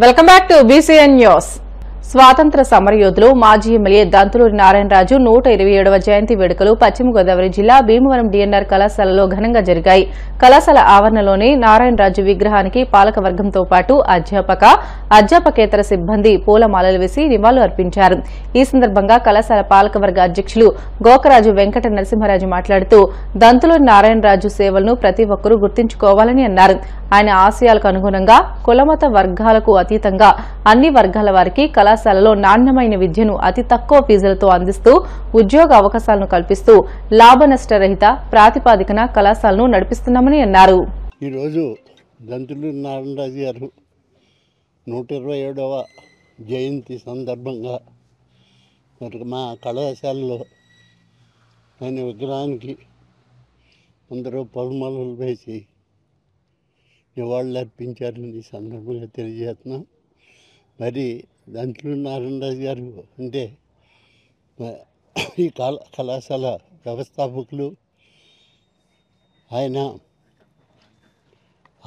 Welcome back to BCN news. స్వాతంత్ర సమరయోధులు మాజీ ఎమ్మెల్యే దంతులూరి నారాయణరాజు 127వ జయంతి వేడుకలు పశ్చిమ గోదావరి జిల్లా భీమవరం డీఎన్ఆర్ కళాశాలలో ఘనంగా జరిగాయి. కళాశాల ఆవరణలోని నారాయణరాజు విగ్రహానికి పాలకవర్గంతో పాటు అధ్యాపకేతర సిబ్బంది పూలమాలలు వేసి నివాళులు అర్పించారు. ఈ సందర్భంగా కళాశాల పాలకవర్గ అధ్యక్షులు గోకరాజు వెంకట నరసింహరాజు మాట్లాడుతూ దంతులూరి నారాయణరాజు సేవలను ప్రతి ఒక్కరూ గుర్తుంచుకోవాలని అన్నారు. ఆయన ఆశయాలకు అనుగుణంగా కులమత వర్గాలకు అతీతంగా అన్ని వర్గాల వారికి కళాశాలలో నాణ్యమైన విద్యను అతి తక్కువ ఫీజులతో అందిస్తూ ఉద్యోగ అవకాశాలను కల్పిస్తూ లాభనష్టరహిత ప్రాతిపాదికన కళాశాలను నడిపిస్తున్నామని అన్నారు. ఈరోజు దంతులూరి నారాయణరాజు గారు 127వ జయంతి సందర్భంగా మరి మా కళాశాలలో ఆయన విగ్రహానికి అందరూ పూలమాలలు వేసి నివాళులు అర్పించారని ఈ సందర్భంగా తెలియజేస్తున్నాం. మరి దంతులూరి నారాయణరాజు గారు అంటే ఈ కళాశాల వ్యవస్థాపకులు. ఆయన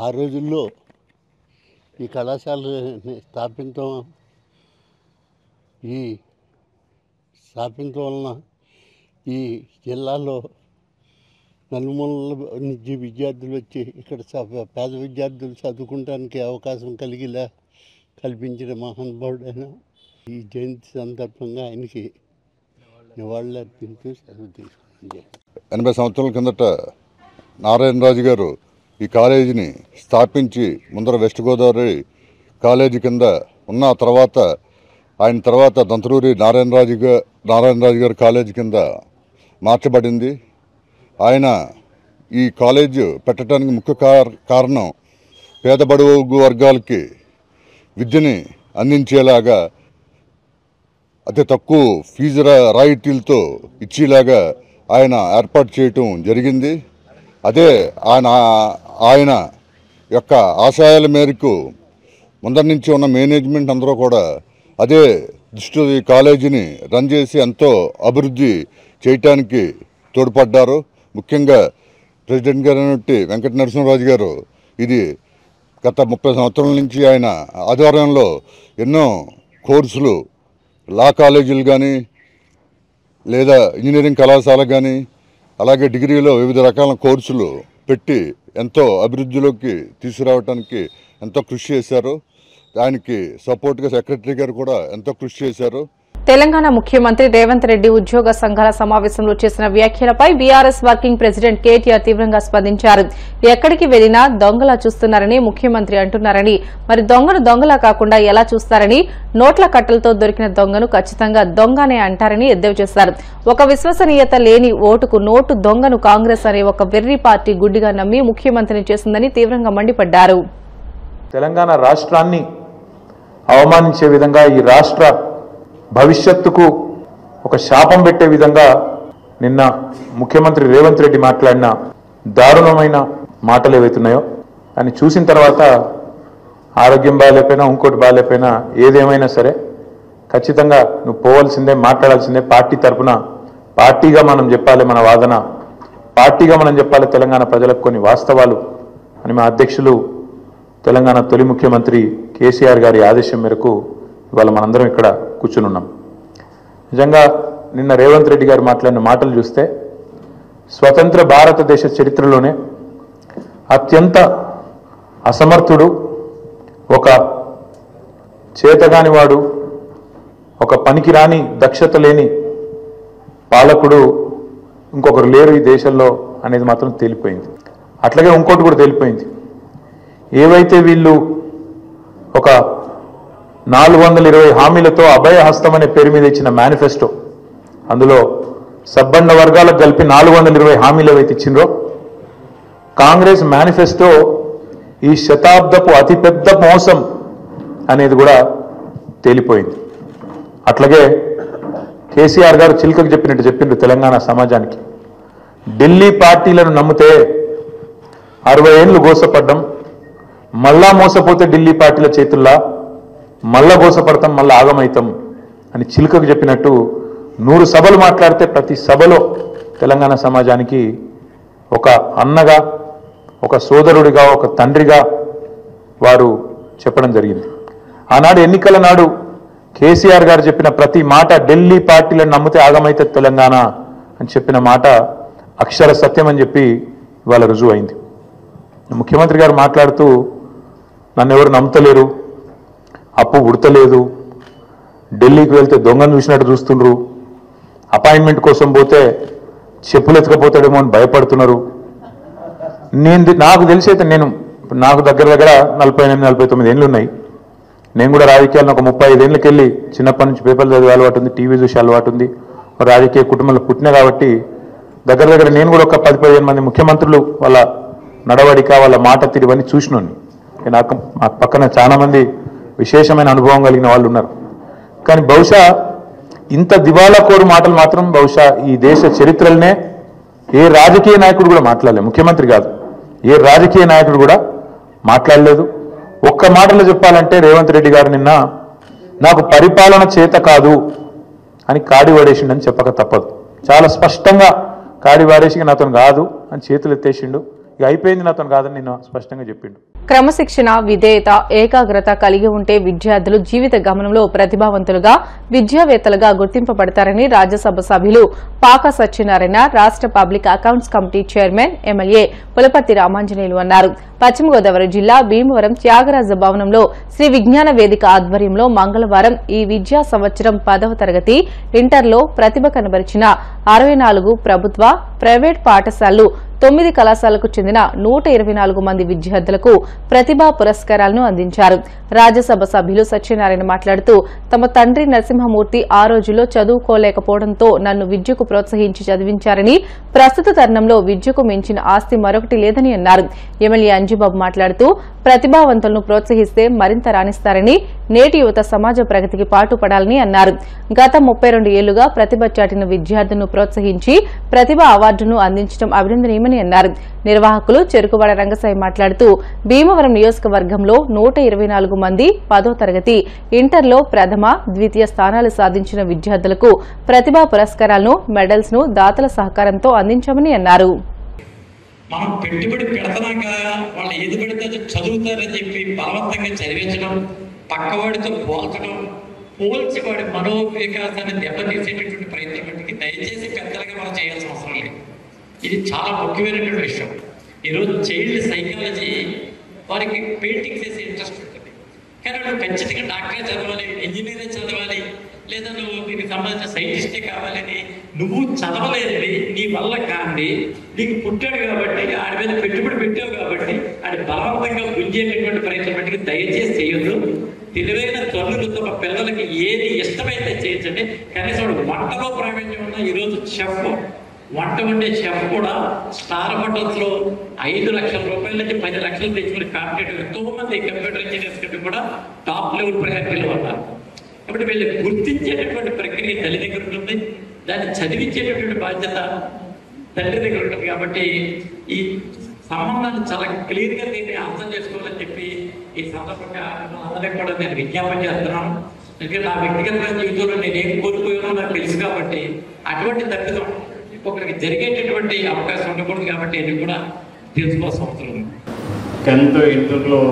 ఆ రోజుల్లో ఈ కళాశాలని స్థాపించడం వలన ఈ జిల్లాలో నలుమూలల నుంచి విద్యార్థులు వచ్చి ఇక్కడ పేద విద్యార్థులు చదువుకోవడానికి అవకాశం కల్పించిన మహానుభావుడైన ఈ జయంతి సందర్భంగా ఆయనకి నివాళులు అర్పించు సెలవు తీసుకున్నాను. 80 సంవత్సరాల కిందట నారాయణరాజు గారు ఈ కాలేజీని స్థాపించి ముందర వెస్ట్ గోదావరి కాలేజీ కింద ఉన్న తర్వాత దంతులూరి నారాయణరాజు గారి కాలేజీ కింద మార్చబడింది. ఆయన ఈ కాలేజ్ పెట్టడానికి ముఖ్య కారణం పేద బడుగు వర్గాలకి విద్యని అందించేలాగా అతి తక్కువ ఫీజు రాయితీలతో ఇచ్చేలాగా ఆయన ఏర్పాటు చేయటం జరిగింది. అదే ఆయన యొక్క ఆశయాల మేరకు ముందరి నుంచి ఉన్న మేనేజ్మెంట్ అందరూ కూడా అదే దృష్టి ఈ కాలేజీని రన్ చేసి ఎంతో అభివృద్ధి చేయటానికి తోడ్పడ్డారు. ముఖ్యంగా ప్రెసిడెంట్ గారు వెంకట నరసింహరాజు గారు ఇది గత 30 సంవత్సరాల నుంచి ఆయన ఆధ్వర్యంలో ఎన్నో కోర్సులు లా కాలేజీలు కానీ లేదా ఇంజనీరింగ్ కళాశాల కానీ అలాగే డిగ్రీలో వివిధ రకాల కోర్సులు పెట్టి ఎంతో అభివృద్ధిలోకి తీసుకురావడానికి ఎంతో కృషి చేశారు. దానికి సపోర్ట్గా సెక్రటరీ గారు కూడా ఎంతో కృషి చేశారు. తెలంగాణ ముఖ్యమంత్రి రేవంత్ రెడ్డి ఉద్యోగ సంఘాల సమావేశంలో చేసిన వ్యాఖ్యలపై బీఆర్ఎస్ వర్కింగ్ ప్రెసిడెంట్ కేటీఆర్ తీవ్రంగా స్పందించారు. ఎక్కడికి వెళ్లినా దొంగలా చూస్తున్నారని ముఖ్యమంత్రి అంటున్నారని, మరి దొంగను దొంగలా కాకుండా ఎలా చూస్తారని, నోట్ల కట్టలతో దొరికిన దొంగను ఖచ్చితంగా దొంగనే అంటారని ఎద్దేవా చేశారు. ఒక విశ్వసనీయత లేని ఓటుకు నోటు దొంగను కాంగ్రెస్ అనే ఒక వెర్రి పార్టీ గుడ్డిగా నమ్మి ముఖ్యమంత్రిని చేసిందని తీవ్రంగా మండిపడ్డారు. తెలంగాణ రాష్ట్రాన్ని అవమానించే విధంగా ఈ రాష్ట్ర భవిష్యత్తుకు ఒక శాపం పెట్టే విధంగా నిన్న ముఖ్యమంత్రి రేవంత్ రెడ్డి మాట్లాడిన దారుణమైన మాటలు ఏవైతున్నాయో అని చూసిన తర్వాత ఆరోగ్యం బాగాలేకపోయినా ఇంకోటి బాగాలేకపోయినా ఏదేమైనా సరే ఖచ్చితంగా నువ్వు పోవాల్సిందే, మాట్లాడాల్సిందే. పార్టీ తరఫున పార్టీగా మనం చెప్పాలి, మన వాదన పార్టీగా మనం చెప్పాలి తెలంగాణ ప్రజలకు కొన్ని వాస్తవాలు అని మా అధ్యక్షులు తెలంగాణ తొలి ముఖ్యమంత్రి కేసీఆర్ గారి ఆదేశం మేరకు ఇవాళ మనందరం ఇక్కడ కూర్చునున్నాం. నిజంగా నిన్న రేవంత్ రెడ్డి గారు మాట్లాడిన మాటలు చూస్తే స్వతంత్ర భారతదేశ చరిత్రలోనే అత్యంత అసమర్థుడు, ఒక చేతగానివాడు, ఒక పనికిరాని దక్షత లేని పాలకుడు ఇంకొకరు లేరు ఈ దేశంలో అనేది మాత్రం తేలిపోయింది. అట్లాగే ఇంకోటి కూడా తేలిపోయింది. ఏవైతే వీళ్ళు ఒక 420 హామీలతో అభయహస్తం అనే పేరు మీద ఇచ్చిన మేనిఫెస్టో, అందులో సబ్బండ వర్గాలకు కలిపి 420 హామీలు ఏవైతే ఇచ్చిండ్రో కాంగ్రెస్ మేనిఫెస్టో ఈ శతాబ్దపు అతిపెద్ద మోసం అనేది కూడా తేలిపోయింది. అట్లాగే కేసీఆర్ గారు చిలుకకు చెప్పినట్టు చెప్పిండ్రు తెలంగాణ సమాజానికి. ఢిల్లీ పార్టీలను నమ్మితే 60 ఏళ్ళు గోసపడ్డం, మళ్ళా మోసపోతే ఢిల్లీ పార్టీల చేతుల్లా మళ్ళా గోసపడతాం, మళ్ళా ఆగమైతాం అని చిలుకకు చెప్పినట్టు 100 సభలు మాట్లాడితే ప్రతి సభలో తెలంగాణ సమాజానికి ఒక అన్నగా, ఒక సోదరుడిగా, ఒక తండ్రిగా వారు చెప్పడం జరిగింది. ఆనాడు ఎన్నికల నాడు కేసీఆర్ గారు చెప్పిన ప్రతి మాట ఢిల్లీ పార్టీలను నమ్మితే ఆగమైతే తెలంగాణ అని చెప్పిన మాట అక్షర సత్యం అని చెప్పి ఇవాళ రుజువు అయింది. ముఖ్యమంత్రి గారు మాట్లాడుతూ నన్ను ఎవరు నమ్ముతలేరు, అప్పు ఉడతలేదు, ఢిల్లీకి వెళ్తే దొంగను చూసినట్టు చూస్తుండ్రు, అపాయింట్మెంట్ కోసం పోతే చెప్పులు ఎత్తుకపోతాడేమో అని భయపడుతున్నారు. నాకు తెలిసి అయితే నాకు దగ్గర 48-49 ఏళ్ళు ఉన్నాయి. నేను కూడా రాజకీయాలను ఒక 35 ఏళ్ళకి వెళ్ళి చిన్నప్పటి నుంచి పేపర్లు చదివే అలవాటు ఉంది, టీవీ చూసే అలవాటు ఉంది, రాజకీయ కుటుంబంలో పుట్టినా కాబట్టి దగ్గర నేను కూడా ఒక 10-15 మంది ముఖ్యమంత్రులు వాళ్ళ నడవడిక వాళ్ళ మాట తీరువన్నీ చూసినోని. నాకు పక్కన చాలా మంది విశేషమైన అనుభవం కలిగిన వాళ్ళు ఉన్నారు. కానీ బహుశా ఇంత దివాలా కోరు మాటలు మాత్రం బహుశా ఈ దేశ చరిత్రలనే ఏ రాజకీయ నాయకుడు కూడా మాట్లాడలేదు. ముఖ్యమంత్రి కాదు, ఏ రాజకీయ నాయకుడు కూడా మాట్లాడలేదు. ఒక్క మాటలో చెప్పాలంటే రేవంత్ రెడ్డి గారు నిన్న నాకు పరిపాలన చేత కాదు అని కాడి వాడేసిండని చెప్పక తప్పదు. చాలా స్పష్టంగా కాడి వాడేసి నాతో కాదు అని చేతులు ఎత్తేసిండు. ఇక అయిపోయింది, నాతో కాదని నిన్న స్పష్టంగా చెప్పిండు. క్రమశిక్షణ, విధేయత, ఏకాగ్రత కలిగి ఉంటే విద్యార్థులు జీవిత గమనంలో ప్రతిభావంతులుగా, విద్యావేత్తలుగా గుర్తింపబడతారని రాజ్యసభ సభ్యులు పాక సత్యనారాయణ, రాష్ట public accounts committee chairman MLA Pulaparthi Ramanjaneyulu అన్నారు. పశ్చిమ గోదావరి జిల్లా భీమవరం త్యాగరాజ భవనంలో శ్రీ విజ్ఞాన వేదిక ఆధ్వర్యంలో మంగళవారం ఈ విద్యా సంవత్సరం 10వ తరగతి ఇంటర్లో ప్రతిభ కనబరిచిన 64 ప్రభుత్వ, ప్రైవేట్ పాఠశాలలు, 9 కళాశాలకు చెందిన 124 మంది విద్యార్థులకు ప్రతిభా పురస్కారాలను అందించారు. రాజ్యసభ సభ్యులు సత్యనారాయణ మాట్లాడుతూ తమ తండ్రి నరసింహమూర్తి ఆ రోజుల్లో చదువుకోలేకపోవడంతో నన్ను విద్యకు ప్రోత్సహించి చదివించారని, ప్రస్తుత తరుణంలో విద్యకు మించిన ఆస్తి మరొకటి లేదని అన్నారు. ఎమ్మెల్యే అంజుబాబు మాట్లాడుతూ ప్రతిభావంతులను ప్రోత్సహిస్తే మరింత రాణిస్తారని, నేటి యువత సమాజ ప్రగతికి పాటుపడాలని అన్నారు. గత 32 ఏళ్లుగా ప్రతిభ చాటిన విద్యార్థులను ప్రోత్సహించి ప్రతిభ అవార్డును అందించడం అభినందనీయమని అన్నారు. నిర్వాహకులు చెరుకువాడ రంగసాయి మాట్లాడుతూ భీమవరం నియోజకవర్గంలో 124 మంది 10వ తరగతి ఇంటర్లో ప్రథమ, ద్వితీయ స్థానాలు సాధించిన విద్యార్థులకు ప్రతిభా పురస్కారాలను, మెడల్స్ ను దాతల సహకారంతో అందించామని అన్నారు. మనం పెట్టుబడి పెడతాం కదా, వాళ్ళు ఏది పెడితే చదువుతారని చెప్పి బలవంతంగా చదివించడం, పక్కవాడితో పోల్చడం, పోల్చి వాడి మనోవికాసాన్ని దెబ్బతీసేటటువంటి ప్రయత్నం మటుకి దయచేసి పెద్దలుగా మనం చేయాల్సిన అవసరం లేదు. ఇది చాలా ముఖ్యమైనటువంటి విషయం. ఈరోజు చైల్డ్ సైకాలజీ వారికి పెయింటింగ్స్ వేసే ఇంట్రెస్ట్ ఉంటుంది, కానీ వాళ్ళు ఖచ్చితంగా డాక్టరే చదవాలి, ఇంజనీరే చదవాలి, లేదా నువ్వు దీనికి సంబంధించిన సైంటిస్టే కావాలని నువ్వు చదవలేదని నీ వల్ల కాండి, నీకు పుట్టాడు కాబట్టి ఆడి మీద పెట్టుబడి పెట్టావు కాబట్టి ఆడి బలవంతంగా గుంజేటటువంటి ప్రయత్నం మటుకు దయచేసి చేయొద్దు. తెలివైన తల్లులు తమ పిల్లలకి ఏది ఇష్టమైతే చేయించండి. కనీసం వంటలో ప్రావీణ్యం ఉన్న ఈరోజు చెఫ్, వంట వండే చెఫ్ కూడా స్టార్ హోటల్స్ లో 5 లక్షల రూపాయల నుంచి 10 లక్షలు తెచ్చుకుని కాంపిటేటివ్ ఎంతో మంది కంప్యూటర్ ఇంజనీర్స్ కంటే కూడా టాప్ లెవెల్ ప్రయారిటీలో ఉన్నారు. కాబట్టి వీళ్ళు గుర్తించేటటువంటి ప్రక్రియ తల్లి దగ్గర ఉంటుంది, దాన్ని చదివించేటటువంటి బాధ్యత తండ్రి దగ్గర ఉంటుంది. కాబట్టి ఈ సంబంధాన్ని చాలా క్లియర్గా దీన్ని అర్థం చేసుకోవాలని చెప్పి ఈ సందర్భంగా అందరికీ కూడా నేను విజ్ఞాపన చేస్తున్నాను. ఎందుకంటే నా వ్యక్తిగత జీవితంలో నేను ఏం కోల్పోయానో నాకు తెలుసు కాబట్టి అటువంటి తప్పిదం ఇంకొకరికి జరిగేటటువంటి అవకాశం ఉండకూడదు. కాబట్టి ఇది కూడా తెలుసుకోవాల్సిన అవసరం ఉంది. 10th ఇంటర్లో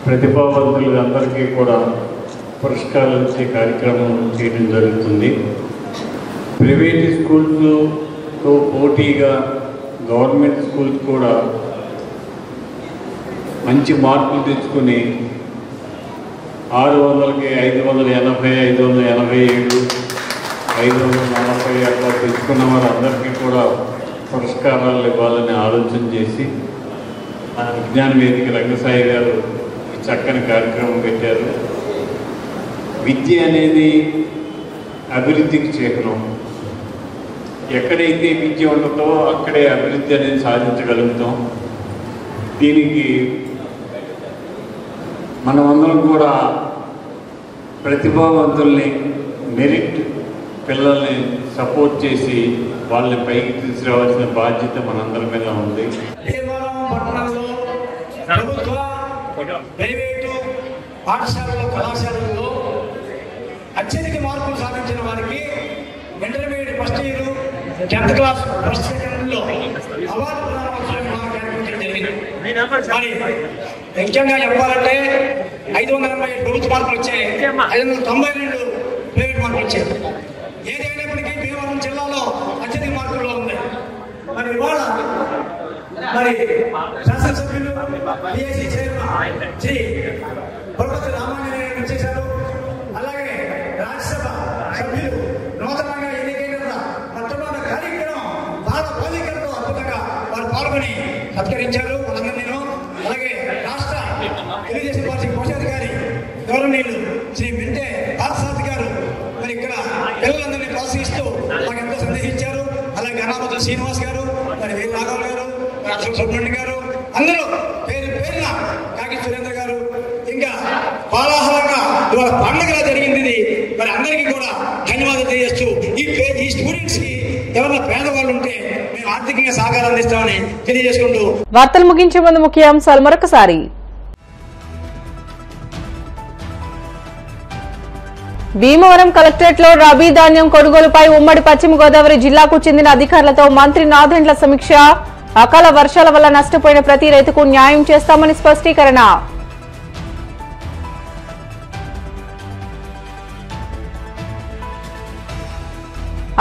ప్రతిభావంతులు అందరికీ కూడా పురస్కారాలు ఇచ్చే కార్యక్రమం చేయడం జరుగుతుంది. ప్రైవేట్ స్కూల్స్తో పోటీగా గవర్నమెంట్ స్కూల్స్ కూడా మంచి మార్కులు తెచ్చుకుని 600కి 580, 587, 540 అట్లా తెచ్చుకున్న వారందరికీ కూడా పురస్కారాలు ఇవ్వాలని ఆలోచన చేసి మన విజ్ఞాన వేదిక రంగసాయి గారు చక్కని కార్యక్రమం పెట్టారు. విద్య అనేది అభివృద్ధికి చిహ్నం. ఎక్కడైతే విద్య ఉంటుందో అక్కడే అభివృద్ధి అనేది సాధించగలుగుతాం. దీనికి మనమందరం కూడా ప్రతిభావంతుల్ని, మెరిట్ పిల్లల్ని సపోర్ట్ చేసి వాళ్ళని పైకి తీసుకురావాల్సిన బాధ్యత మనందరి మీద ఉంది. ప్రైవేటు పాఠశాలలో, కళాశాలల్లో అత్యధిక మార్కులు సాధించిన వారికి intermediate first year, 10th class first సెకండ్లో అవార్డు ప్రదానోత్సవం కార్యక్రమం జరిగింది. మరి ముఖ్యంగా చెప్పాలంటే 587 ప్రభుత్వ మార్కులు వచ్చాయి, 592 ప్రైవేట్ మార్కులు వచ్చాయి. ఏదైనప్పటికీ భీమవరం జిల్లాలో అత్యధిక మార్కుల్లో ఉంది. మరి ఇవాళ మరి శాసనసభ్యులు PSC chairman Shri professor Ramanjaneya వచ్చేశారు. అలాగే రాజ్యసభ సభ్యులు నూతనంగా ఎన్నికైన మొట్టమొదటి కార్యక్రమం బాల బాలికలతో అద్భుతంగా వారు పాల్గొని సత్కరించారు వాళ్ళందరినీ. అలాగే రాష్ట్ర తెలుగుదేశం పార్టీ కోశాధికారి గౌరవనీయులు శ్రీ మెంటే పార్సాద్ గారు మరి ఇక్కడ పిల్లలందరినీ ప్రోత్సహిస్తూ మాకు ఎంతో సందేశించారు. అలాగే అనామతుల శ్రీనివాస్ గారు, మరి వీర రాఘవ్ గారు, అశోక్ సుబ్రహ్మణ్యం గారు, అందరూ పేరు పేరున కాకి సురేంద్ర గారు, ఇంకా కోలాహలంగా ఇవాళ పండుగలా జరిగింది ఇది. మరి అందరికీ కూడా ధన్యవాదాలు తెలియజేస్తూ ఈ స్టూడెంట్స్ కి ఎవరైనా పేదవాళ్ళు ఉంటే మేము ఆర్థికంగా సహకారం అందిస్తామని తెలియజేసుకుంటూ వార్తలు ముగించే ముందు ముఖ్యాంశాలు మరొకసారి. భీమవరం కలెక్టరేట్ లో రబీ ధాన్యం కొనుగోలుపై ఉమ్మడి పశ్చిమ గోదావరి జిల్లాకు చెందిన అధికారులతో మంత్రి నాదెండ్ల సమీక్ష. అకాల వర్షాల వల్ల నష్టపోయిన ప్రతి రైతుకు న్యాయం చేస్తామని స్పష్టీకరణ.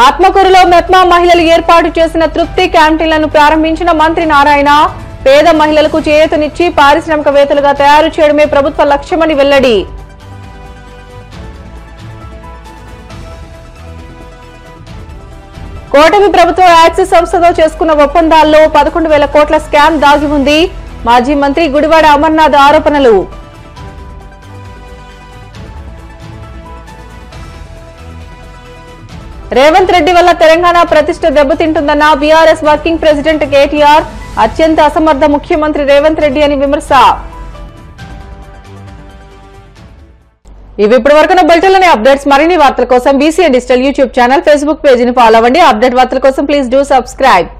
ఆత్మకూరులో మెప్మా మహిళలు ఏర్పాటు చేసిన తృప్తి క్యాంటీన్లను ప్రారంభించిన మంత్రి నారాయణ. పేద మహిళలకు చేయూతనిచ్చి పారిశ్రామికవేత్తలుగా తయారు చేయడమే ప్రభుత్వ లక్ష్యమని వెల్లడి. కూటమి ప్రభుత్వం యాక్సిస్ సంస్థతో చేసుకున్న ఒప్పందాల్లో 11,000 కోట్ల స్కామ్ దాగి ఉంది. మాజీ మంత్రి గుడివాడ అమర్నాథ్ ఆరోపణలు. రేవంత్ రెడ్డి వల్ల తెలంగాణ ప్రతిష్ట దెబ్బతింటుందన్న బీఆర్ఎస్ వర్కింగ్ ప్రెసిడెంట్ కేటీఆర్. అత్యంత అసమర్థ ముఖ్యమంత్రి రేవంత్ రెడ్డి అని విమర్శ. ఇవి ఇప్పటి వరకు బులెటిన్లోని అప్డేట్స్. మరిన్ని వార్తల కోసం BCN digital YouTube channel, Facebook పేజీని ఫాలో అవ్వండి. అప్డేట్ వార్తల కోసం ప్లీజ్ డూ సబ్స్క్రైబ్.